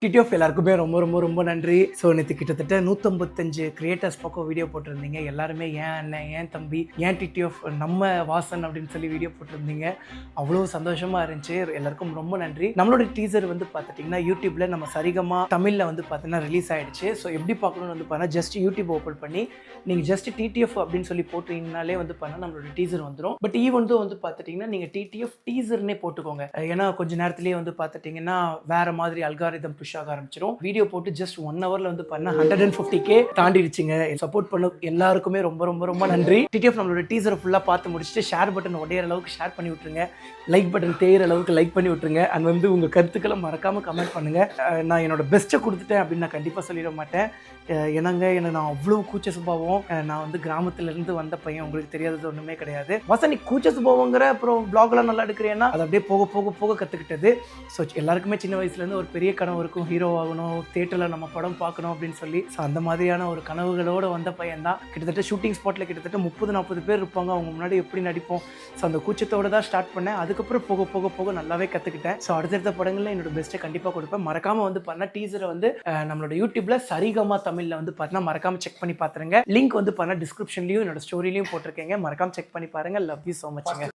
TTF எல்லாருக்குமே ரொம்ப ரொம்ப ரொம்ப நன்றி. ஸோ நேற்று கிட்டத்தட்ட 155 கிரியேட்டர்ஸ் பக்கம் வீடியோ போட்டிருந்தீங்க. எல்லாருமே ஏன் அண்ணன், ஏன் தம்பி, ஏன் டிடிஎஃப், நம்ம வாசன் அப்படின்னு சொல்லி வீடியோ போட்டிருந்தீங்க. அவ்வளோ சந்தோஷமாக இருந்துச்சு. எல்லாருக்கும் ரொம்ப நன்றி. நம்மளோட டீசர் வந்து பார்த்துட்டிங்கன்னா யூடியூப்பில் நம்ம சரிகமா தமிழில் வந்து பார்த்தீங்கன்னா ரிலீஸ் ஆகிடுச்சு. ஸோ எப்படி பார்க்கணும்னு வந்து பார்த்தா ஜஸ்ட் யூடியூப் ஓப்பன் பண்ணி நீங்கள் ஜஸ்ட் டிடிஎஃப் அப்படின்னு சொல்லி போட்டிங்கனாலே வந்து பார்த்தா நம்மளோட டீசர் வந்துடும். பட் ஈவென்ட்டும் வந்து பார்த்துட்டிங்கன்னா நீங்கள் டிடிஎஃப் டீசர்னே போட்டுக்கோங்க. ஏன்னா கொஞ்சம் நேரத்துலேயே வந்து பார்த்துட்டிங்கன்னா வேறு மாதிரி அல்காரிதம் புஷ் ஆக ஆரம்பிச்சிடும். வீடியோ போட்டு ஜஸ்ட் 1 ஹவர்ல வந்து பண்ண 150K தாண்டிடுச்சுங்க. சப்போர்ட் பண்ண எல்லாருக்குமே ரொம்ப ரொம்ப ரொம்ப நன்றி. டிடிஎஃப் நம்மளோட டீசரை ஃபுல்லாக பார்த்து முடிச்சுட்டு ஷேர் பட்டன் உடையிற அளவுக்கு ஷேர் பண்ணி விட்டுருங்க. லைக் பட்டன் தேயிற அளவுக்கு லைக் பண்ணி விட்டுருங்க. அண்ட் வந்து உங்கள் கருத்துக்களை மறக்காமல் கமெண்ட் பண்ணுங்கள். நான் என்னோட பெஸ்ட்டை கொடுத்துட்டேன் அப்படின்னு நான் கண்டிப்பாக சொல்லிட மாட்டேன். எனக்கு நான் அவ்வளோ கூச்ச சுபாவம். நான் வந்து கிராமத்துலேருந்து வந்த பையன், உங்களுக்கு தெரியாதது ஒன்றுமே கிடையாது. வசனி கூச்ச சுபாவங்கிற அப்புறம் ப்ளாக்லாம் நல்லா எடுக்கிறேன்னா அது அப்படியே போக போக போக கற்றுக்கிட்டது. ஸோ எல்லாருக்குமே சின்ன வயசுலேருந்து ஒரு பெரிய கனவு இருக்கும், ஹீரோ ஆகணும், தேட்டரில் நம்ம படம் பார்க்கணும் அப்படின்னு சொல்லி. ஸோ அந்த மாதிரியான ஒரு கனவுகளோடு வந்த பையன் தான். கிட்டத்தட்ட ஷூட்டிங் ஸ்பாட்டில் கிட்டத்தட்ட 30-40 பேர் இருப்பாங்க. அவங்க முன்னாடி எப்படி நடிப்போம். ஸோ அந்த கூச்சத்தோடு தான் ஸ்டார்ட் பண்ணேன். அதுக்கப்புறம் போக போக போக நல்லாவே கற்றுக்கிட்டேன். ஸோ அடுத்தடுத்த படங்களில் என்னோட பெஸ்ட்டை கண்டிப்பாக கொடுப்பேன். மறக்காமல் வந்து பண்ண டீசரை வந்து நம்மளோட யூடியூப்பில் சரிகமா தமிழில் வந்து பார்த்தீங்கன்னா மறக்காமல் செக் பண்ணி பார்த்துருங்க. லிங்க் வந்து பண்ண டிஸ்கிரிப்ஷன்லையும் என்னோட ஸ்டோரிலையும் போட்டிருக்கேங்க. மறக்காமல் செக் பண்ணி பாருங்கள். Love you so மச்ங்க.